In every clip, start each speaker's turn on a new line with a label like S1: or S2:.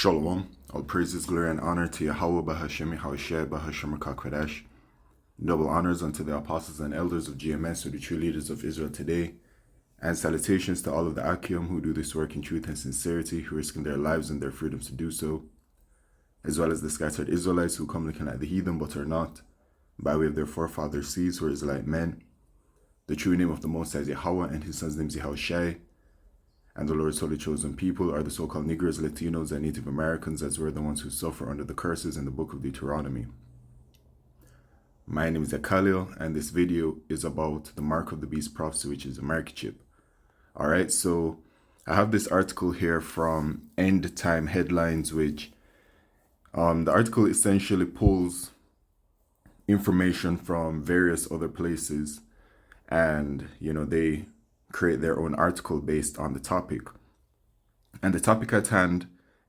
S1: Shalom. All praises, glory, and honor to Yahweh Bahashemi Hawasheh Bahashem Kodesh. Double honors unto the apostles and elders of GMS, or the true leaders of Israel today. And salutations to all of the Akim who do this work in truth and sincerity, who risking their lives and their freedoms to do so, as well as the scattered Israelites who come looking like the heathen but are not, by way of their forefathers' seeds who are Israelite men. The true name of the Most High is Yahweh, and his son's name is Yahushai. And the Lord's holy chosen people are the so-called Negroes, Latinos, and Native Americans, as we're the ones who suffer under the curses in the book of Deuteronomy. My name is Khalil, and this video is about the mark of the beast prophecy, which is a microchip. Alright, so I have this article here from End Time Headlines, which the article essentially pulls information from various other places, and they create their own article based on the topic. And the topic at hand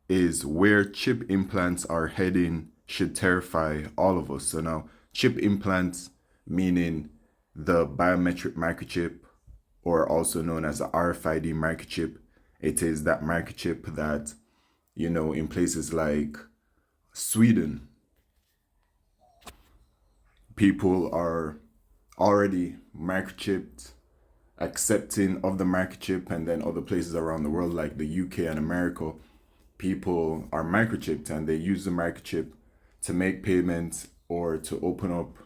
S1: is where chip implants are heading should terrify all of us. So now, chip implants, meaning the biometric microchip, or also known as the RFID microchip. It is that microchip that, in places like Sweden, people are already microchipped, accepting of the microchip, and then other places around the world like the UK and America, people are microchipped and they use the microchip to make payments or to open up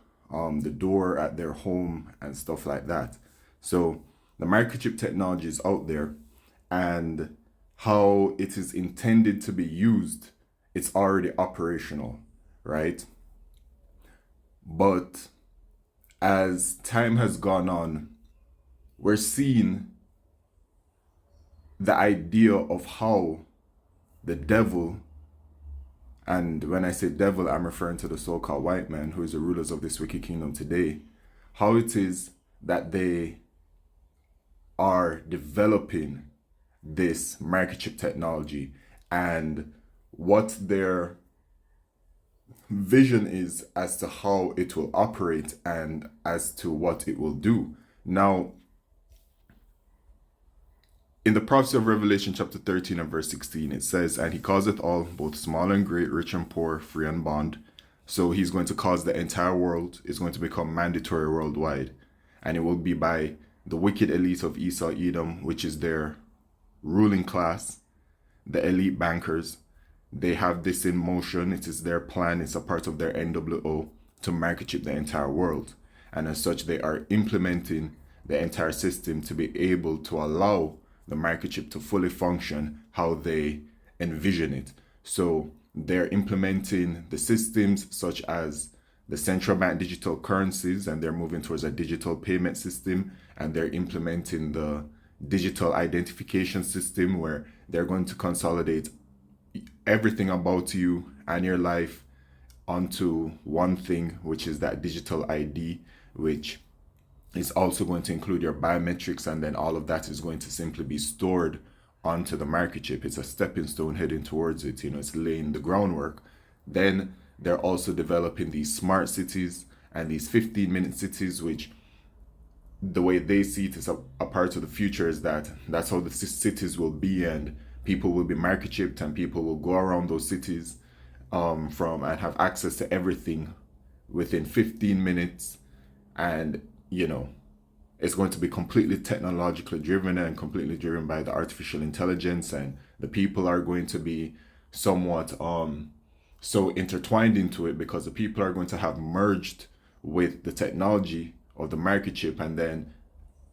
S1: the door at their home and stuff like that. So the microchip technology is out there, and how it is intended to be used, it's already operational, right? But as time has gone on, we're seeing the idea of how the devil, and when I say devil, I'm referring to the so-called white man who is the rulers of this wicked kingdom today, how it is that they are developing this microchip technology and what their vision is as to how it will operate and as to what it will do. Now, in the prophecy of Revelation chapter 13 and verse 16, it says, "And he causeth all, both small and great, rich and poor, free and bond." So he's going to cause the entire world, is going to become mandatory worldwide. And it will be by the wicked elite of Esau, Edom, which is their ruling class, the elite bankers. They have this in motion. It is their plan. It's a part of their NWO to microchip the entire world. And as such, they are implementing the entire system to be able to allow the microchip to fully function how they envision it. So they're implementing the systems such as the central bank digital currencies, and they're moving towards a digital payment system, and they're implementing the digital identification system where they're going to consolidate everything about you and your life onto one thing, which is that digital ID, which is also going to include your biometrics, and then all of that is going to simply be stored onto the microchip. It's a stepping stone heading towards it, it's laying the groundwork. Then they're also developing these smart cities and these 15-minute cities, which the way they see it is a part of the future, is that's how the cities will be, and people will be microchipped, and people will go around those cities and have access to everything within 15 minutes. And it's going to be completely technologically driven and completely driven by the artificial intelligence, and the people are going to be somewhat so intertwined into it because the people are going to have merged with the technology of the microchip, and then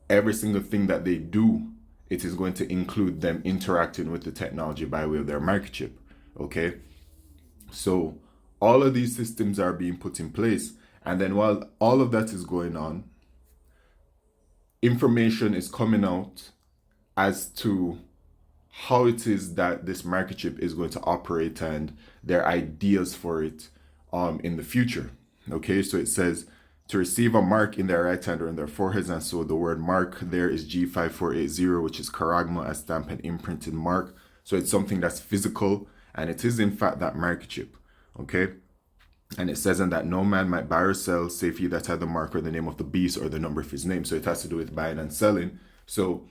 S1: every single thing that they do, it is going to include them interacting with the technology by way of their microchip. Okay, so all of these systems are being put in place, and then while all of that is going on, information is coming out as to how it is that this microchip is going to operate and their ideas for it in the future. Okay, so it says to receive a mark in their right hand or in their foreheads, and so the word mark there is G5480, which is charagma, a stamp and imprinted mark. So it's something that's physical, and it is in fact that microchip. Okay, and it says, "And that no man might buy or sell, save he that had the mark or the name of the beast or the number of his name." So it has to do with buying and selling. So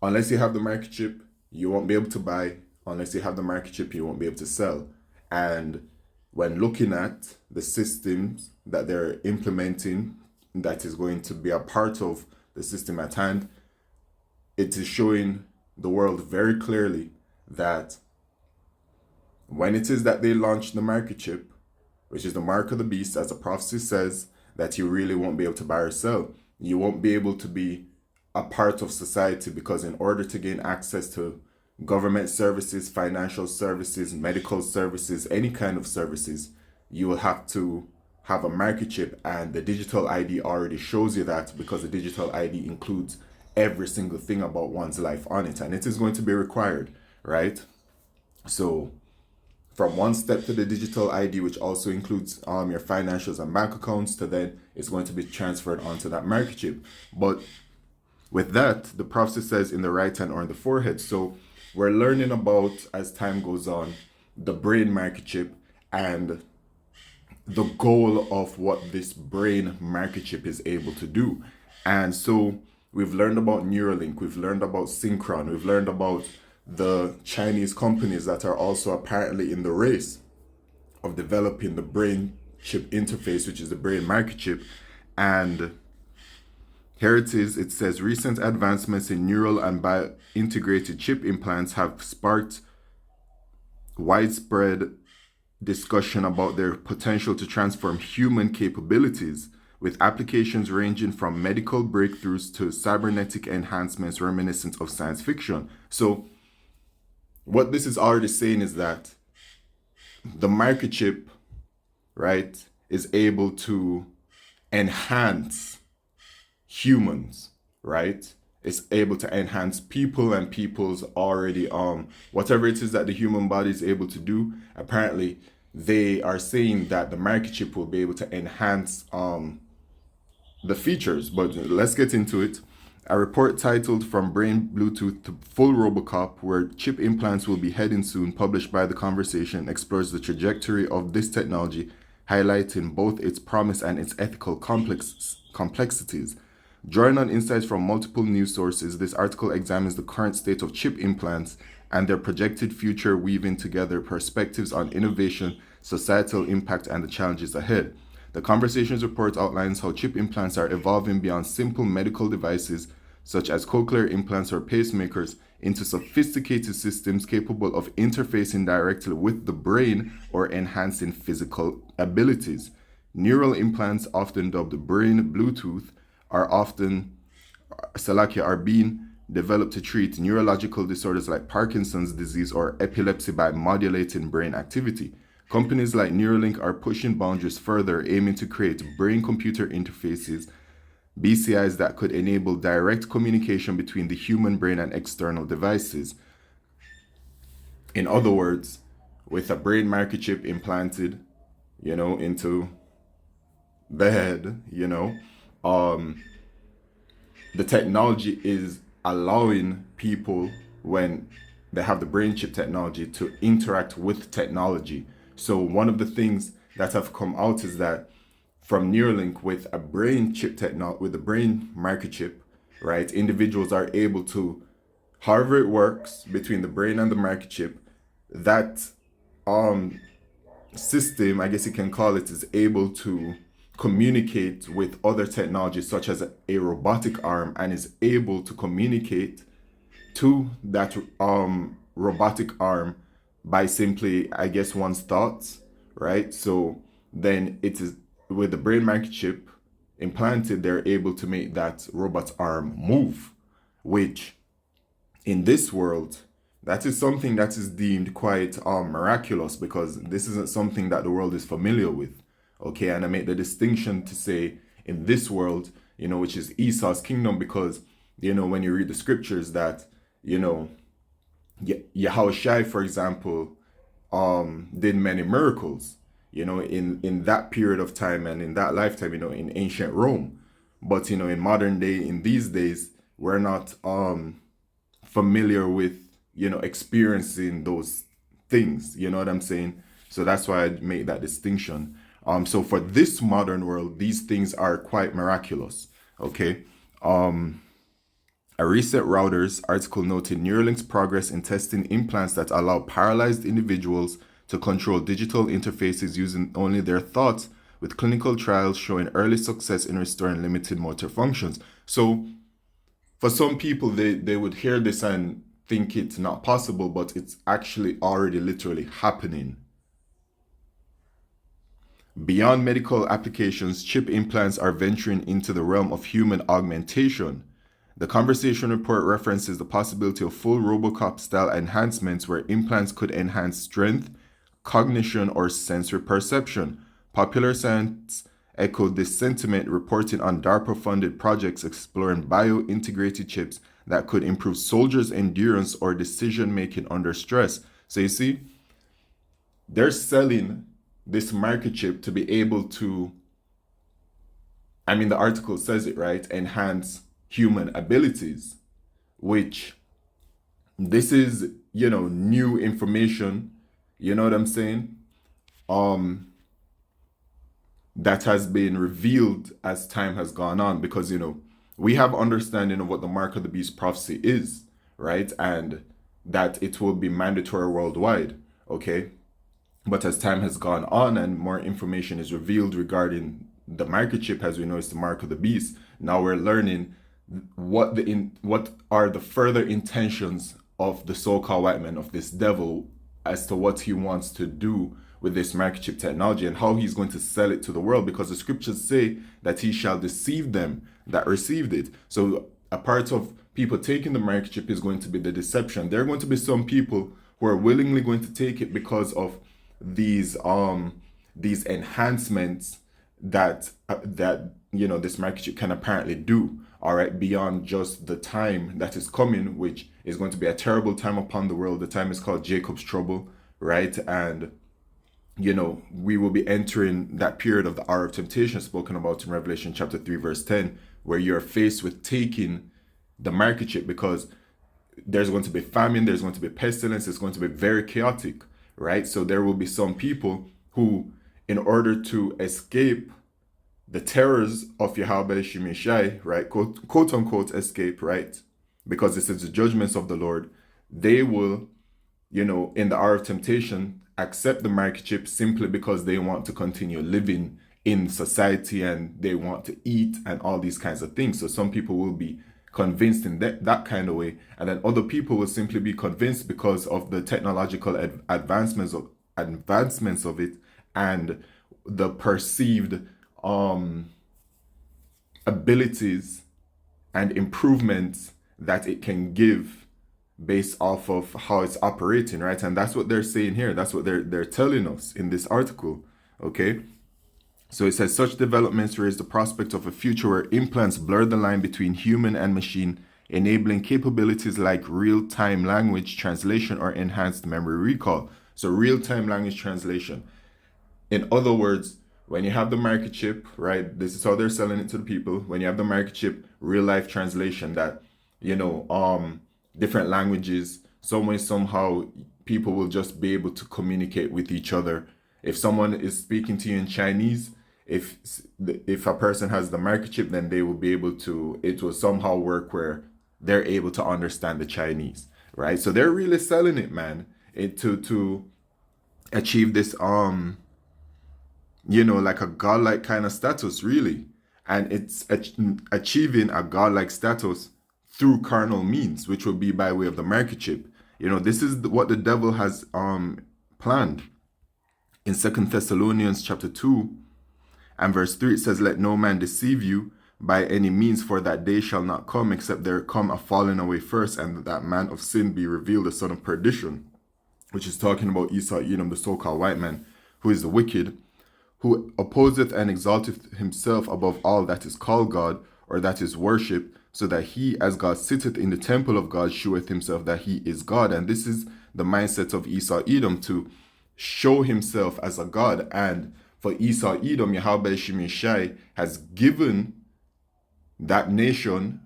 S1: unless you have the microchip, you won't be able to buy Unless you have the microchip, you won't be able to sell. And when looking at the systems that they're implementing, that is going to be a part of the system at hand, it is showing the world very clearly that when it is that they launch the microchip, which is the mark of the beast, as the prophecy says, that you really won't be able to buy or sell. You won't be able to be a part of society, because in order to gain access to government services, financial services, medical services, any kind of services, you will have to have a microchip, and the digital ID already shows you that, because the digital ID includes every single thing about one's life on it, and it is going to be required, right? So from one step to the digital ID, which also includes your financials and bank accounts, to then it's going to be transferred onto that microchip. But with that, the prophecy says in the right hand or in the forehead. So we're learning about, as time goes on, the brain microchip and the goal of what this brain microchip is able to do. And so we've learned about Neuralink, we've learned about Synchron, we've learned about the Chinese companies that are also apparently in the race of developing the brain chip interface, which is the brain microchip. And here it is. It says recent advancements in neural and bio-integrated chip implants have sparked widespread discussion about their potential to transform human capabilities, with applications ranging from medical breakthroughs to cybernetic enhancements reminiscent of science fiction. So what this is already saying is that the microchip, right, is able to enhance humans, right? It's able to enhance people and people's already whatever it is that the human body is able to do. Apparently, they are saying that the microchip will be able to enhance the features. But let's get into it. A report titled From Brain Bluetooth to Full Robocop, where chip implants will be heading soon, published by The Conversation, explores the trajectory of this technology, highlighting both its promise and its ethical complexities. Drawing on insights from multiple news sources, this article examines the current state of chip implants and their projected future, weaving together perspectives on innovation, societal impact, and the challenges ahead. The Conversations report outlines how chip implants are evolving beyond simple medical devices, such as cochlear implants or pacemakers, into sophisticated systems capable of interfacing directly with the brain or enhancing physical abilities. Neural implants, often dubbed brain Bluetooth, are being developed to treat neurological disorders like Parkinson's disease or epilepsy by modulating brain activity. Companies like Neuralink are pushing boundaries further, aiming to create brain-computer interfaces, BCIs, that could enable direct communication between the human brain and external devices. In other words, with a brain microchip implanted, into the head, the technology is allowing people, when they have the brain chip technology, to interact with technology. So one of the things that have come out is that from Neuralink, with a brain chip technology, with the brain microchip, right, individuals are able to, however it works between the brain and the microchip, that system, I guess you can call it, is able to communicate with other technologies such as a robotic arm, and is able to communicate to that robotic arm by simply, I guess, one's thoughts, right? So then it is with the brain microchip implanted, they're able to make that robot arm move, which in this world, that is something that is deemed quite miraculous, because this isn't something that the world is familiar with. Okay, and I make the distinction to say in this world, which is Esau's kingdom, because when you read the scriptures that Yahushua, for example, did many miracles, in that period of time and in that lifetime, in ancient Rome. But in modern day, in these days, we're not familiar with experiencing those things. You know what I'm saying? So that's why I make that distinction. So for this modern world, these things are quite miraculous. Okay. A recent Reuters article noted Neuralink's progress in testing implants that allow paralyzed individuals to control digital interfaces using only their thoughts, with clinical trials showing early success in restoring limited motor functions. So, for some people, they would hear this and think it's not possible, but it's actually already literally happening. Beyond medical applications, chip implants are venturing into the realm of human augmentation. The conversation report references the possibility of full Robocop-style enhancements where implants could enhance strength, cognition, or sensory perception. Popular Science echoed this sentiment, reporting on DARPA-funded projects exploring bio-integrated chips that could improve soldiers' endurance or decision-making under stress. So you see, they're selling this microchip to be able to, I mean, the article says it, right? Enhance human abilities, which this is, new information, you know what I'm saying? That has been revealed as time has gone on, because, we have understanding of what the mark of the beast prophecy is, right? And that it will be mandatory worldwide, okay? But as time has gone on and more information is revealed regarding the microchip, as we know, it's the mark of the beast. Now we're learning what are the further intentions of the so-called white man, of this devil, as to what he wants to do with this microchip technology and how he's going to sell it to the world, because the scriptures say that he shall deceive them that received it. So a part of people taking the microchip is going to be the deception. There are going to be some people who are willingly going to take it because of these enhancements that this microchip can apparently do, all right, beyond just the time that is coming, which is going to be a terrible time upon the world. The time is called Jacob's trouble, right? And we will be entering that period of the hour of temptation spoken about in Revelation chapter 3 verse 10, where you're faced with taking the microchip, because there's going to be famine, there's going to be pestilence, it's going to be very chaotic, right? So there will be some people who, in order to escape the terrors of Yahweh Shemeshai, right, quote unquote escape, right, because this is the judgments of the Lord, they will, in the hour of temptation, accept the microchip simply because they want to continue living in society and they want to eat and all these kinds of things. So some people will be convinced in that kind of way, and then other people will simply be convinced because of the technological advancements of it and the perceived abilities and improvements that it can give based off of how it's operating, right? And that's what they're saying here. That's what they're telling us in this article, okay? So it says such developments raise the prospect of a future where implants blur the line between human and machine, enabling capabilities like real-time language translation or enhanced memory recall. So real-time language translation. In other words, when you have the microchip, right, this is how they're selling it to the people. When you have the microchip, real-life translation, that, different languages, some way, somehow, people will just be able to communicate with each other. If someone is speaking to you in Chinese, if a person has the microchip, then they will be able to, it will somehow work where they're able to understand the Chinese, right? So they're really selling it, man, to achieve this, like a godlike kind of status, really. And it's achieving a godlike status through carnal means, which will be by way of the microchip. This is what the devil has planned. In 2 Thessalonians chapter 2 and verse 3, it says, let no man deceive you by any means, for that day shall not come, except there come a falling away first, and that man of sin be revealed, the son of perdition, which is talking about Esau, Edom, the so-called white man, who is the wicked, who opposeth and exalteth himself above all that is called God, or that is worship, so that he, as God sitteth in the temple of God, sheweth himself that he is God. And this is the mindset of Esau, Edom, to show himself as a God. And for Esau, Edom, Yahweh Shemeshai has given that nation,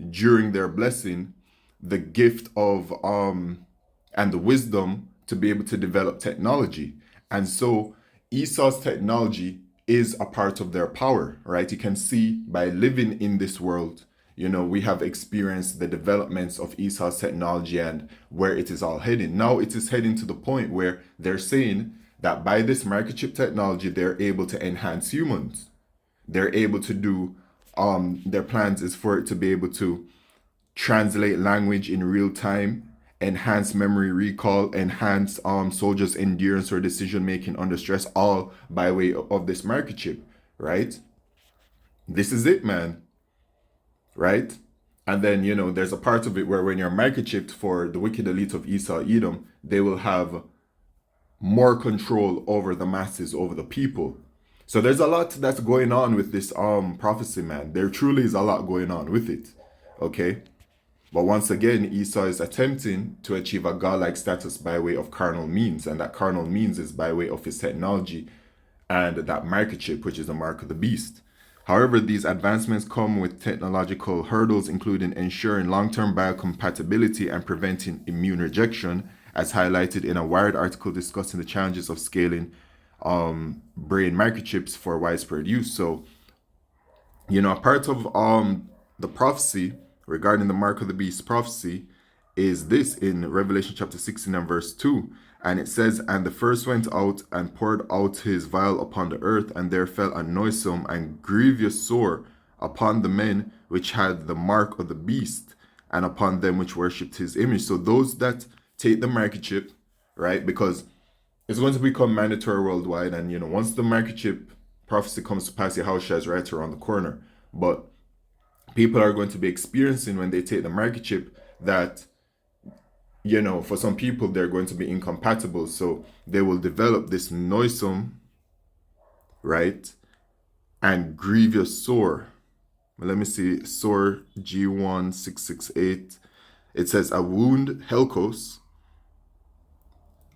S1: during their blessing, the gift of and the wisdom to be able to develop technology. And so Esau's technology is a part of their power, right? You can see by living in this world, we have experienced the developments of Esau's technology and where it is all heading. Now it is heading to the point where they're saying that by this microchip technology, they're able to enhance humans. They're able to do, their plans is for it to be able to translate language in real time, enhance memory recall, enhance soldiers' endurance or decision making under stress, all by way of this microchip, right? This is it, man, right? And then, there's a part of it where when you're microchipped for the wicked elite of Esau Edom, they will have more control over the masses, over the people. So there's a lot that's going on with this prophecy, man. There truly is a lot going on with it. Okay? But once again, Esau is attempting to achieve a godlike status by way of carnal means, and that carnal means is by way of his technology and that microchip, which is the mark of the beast. However, these advancements come with technological hurdles, including ensuring long-term biocompatibility and preventing immune rejection, as highlighted in a Wired article discussing the challenges of scaling brain microchips for widespread use. So, a part of the prophecy regarding the mark of the beast prophecy is this in Revelation chapter 16 and verse 2. And it says, "And the first went out and poured out his vial upon the earth, and there fell a noisome and grievous sore upon the men which had the mark of the beast, and upon them which worshipped his image." So those that take the microchip, right, because it's going to become mandatory worldwide, and once the microchip prophecy comes to pass, Yahushua is right around the corner. But people are going to be experiencing when they take the microchip that, for some people, they're going to be incompatible. So they will develop this noisome, right, and grievous sore. Let me see, sore G1668. It says a wound, helkos,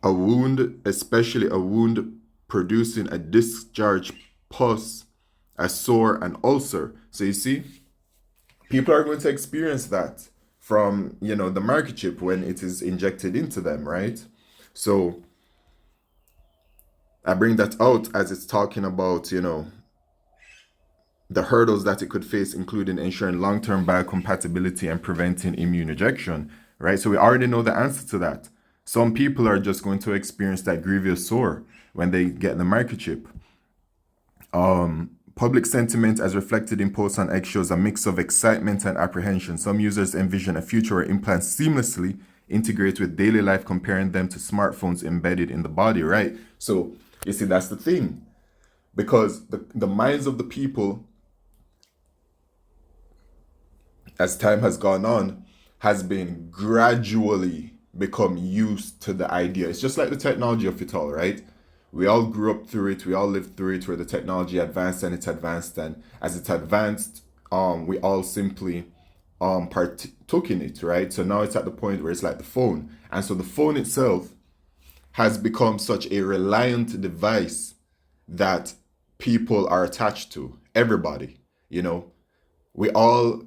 S1: a wound, especially a wound producing a discharge, pus, a sore, an ulcer. So you see, people are going to experience that from, the microchip when it is injected into them, right? So I bring that out as it's talking about, the hurdles that it could face, including ensuring long-term biocompatibility and preventing immune rejection, right? So we already know the answer to that. Some people are just going to experience that grievous sore when they get the microchip. Public sentiment as reflected in posts on X shows a mix of excitement and apprehension. Some users envision a future where implants seamlessly integrate with daily life, comparing them to smartphones embedded in the body, right? So, you see, that's the thing. Because the minds of the people, as time has gone on, has been gradually become used to the idea. It's just like the technology of it all, right? We all grew up through it. We all lived through it, where the technology advanced and it's advanced. And as it's advanced, we all simply partook in it, right? So now it's at the point where it's like the phone. And so the phone itself has become such a reliant device that people are attached to. Everybody, we all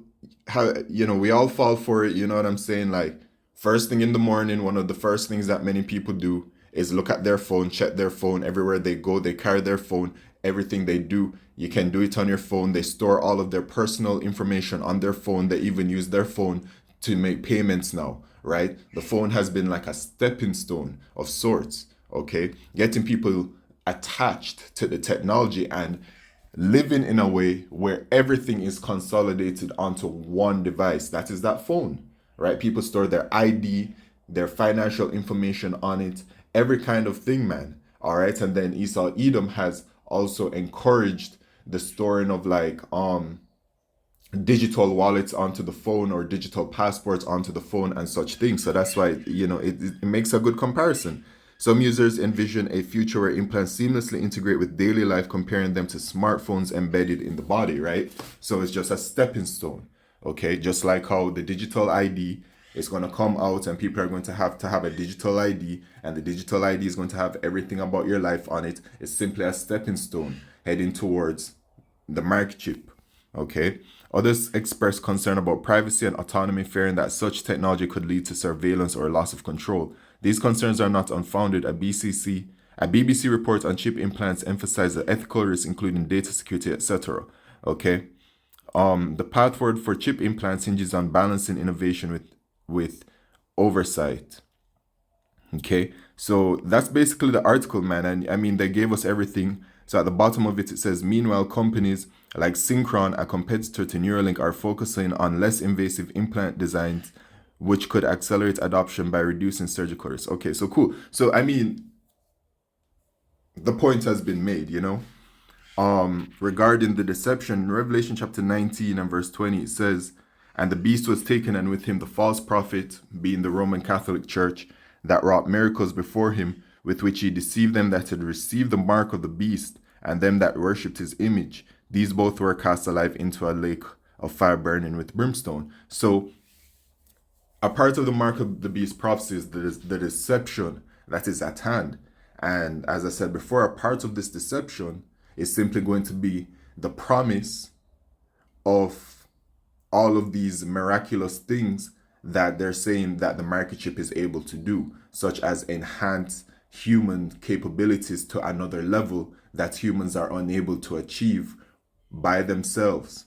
S1: have, we all fall for it. You know what I'm saying? Like, first thing in the morning, one of the first things that many people do is look at their phone, check their phone. Everywhere they go, they carry their phone. Everything they do, you can do it on your phone. They store all of their personal information on their phone. They even use their phone to make payments now, right? The phone has been like a stepping stone of sorts, okay? Getting people attached to the technology and living in a way where everything is consolidated onto one device. That is that phone, right? People store their ID, their financial information on it, every kind of thing, man. All right. And then Esau Edom has also encouraged the storing of like digital wallets onto the phone, or digital passports onto the phone and such things. So that's why, it makes a good comparison. Some users envision a future where implants seamlessly integrate with daily life, comparing them to smartphones embedded in the body, right? So it's just a stepping stone, okay? Just like how the digital ID is going to come out and people are going to have a digital ID, and the digital ID is going to have everything about your life on it. It's simply a stepping stone heading towards the microchip, okay? Others express concern about privacy and autonomy, fearing that such technology could lead to surveillance or loss of control. These concerns are not unfounded. A BBC report on chip implants emphasized the ethical risks, including data security, etc. Okay? The path forward for chip implants hinges on balancing innovation with oversight. Okay, so that's basically the article, man. And I mean, they gave us everything. So at the bottom of it, it says, meanwhile, companies like Synchron, a competitor to Neuralink, are focusing on less invasive implant designs, which could accelerate adoption by reducing surgical risk. Okay, so cool. So, I mean, the point has been made, you know? Regarding the deception, Revelation chapter 19 and verse 20, it says, and the beast was taken, and with him the false prophet, being the Roman Catholic Church, that wrought miracles before him, with which he deceived them that had received the mark of the beast, and them that worshipped his image. These both were cast alive into a lake of fire burning with brimstone. So, a part of the mark of the beast prophecy is the deception that is at hand. And as I said before, a part of this deception is simply going to be the promise of all of these miraculous things that they're saying that the microchip is able to do, such as enhance human capabilities to another level that humans are unable to achieve by themselves,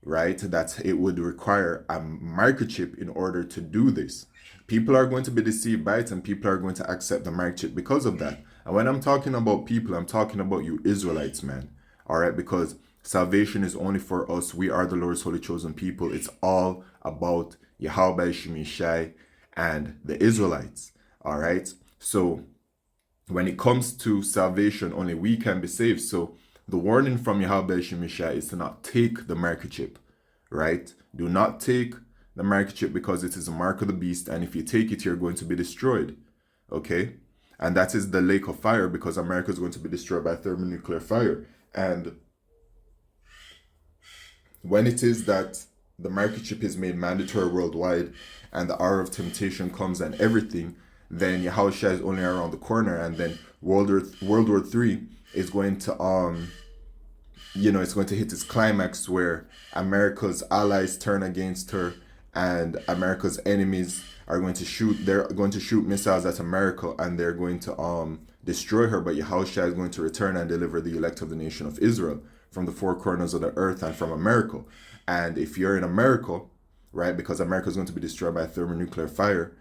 S1: right? That it would require a microchip in order to do this. People are going to be deceived by it, and people are going to accept the microchip because of that. And when I'm talking about people, I'm talking about you Israelites, man. All right, because salvation is only for us. We are the Lord's holy chosen people. It's all about Yahweh Shemishai and the Israelites. All right. So when it comes to salvation, only we can be saved. So the warning from Yahweh Shemishai is to not take the microchip, right? Do not take the microchip because it is a mark of the beast. And if you take it, you're going to be destroyed. Okay. And that is the lake of fire, because America is going to be destroyed by thermonuclear fire. And when it is that the microchip is made mandatory worldwide and the hour of temptation comes and everything, then Yahushua is only around the corner, and then World War III is going to it's going to hit its climax where America's allies turn against her and America's enemies are going to they're going to shoot missiles at America, and they're going to destroy her, but Yahushua is going to return and deliver the elect of the nation of Israel from the four corners of the earth and from America. And if you're in America, right, because America is going to be destroyed by thermonuclear fire,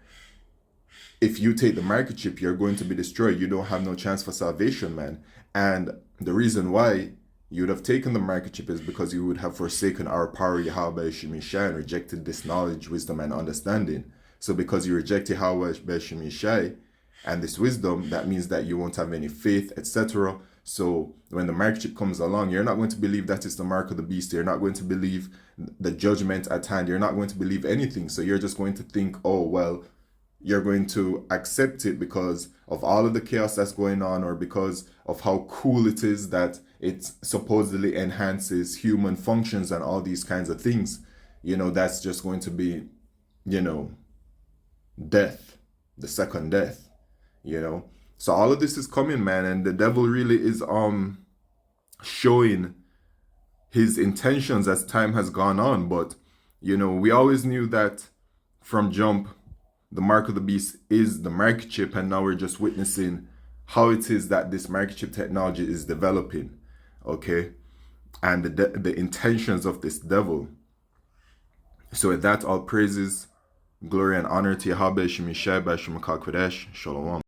S1: if you take the microchip, you're going to be destroyed. You don't have no chance for salvation, man. And the reason why you would have taken the microchip is because you would have forsaken our power, Yahweh Shemishai, and rejected this knowledge, wisdom, and understanding. So because you reject Yahweh Shemishai and this wisdom, that means that you won't have any faith, etc. So when the microchip comes along, you're not going to believe that it's the mark of the beast. You're not going to believe the judgment at hand. You're not going to believe anything. So you're just going to think, oh, well, you're going to accept it because of all of the chaos that's going on, or because of how cool it is that it supposedly enhances human functions and all these kinds of things. That's just going to be, death, the second death, So all of this is coming, man, and the devil really is showing his intentions as time has gone on. But, we always knew that from jump, the mark of the beast is the microchip, and now we're just witnessing how it is that this microchip technology is developing, okay? And the intentions of this devil. So with that, all praises, glory, and honor to Yahweh Shemishai by Shemakal Kodesh. Shalom.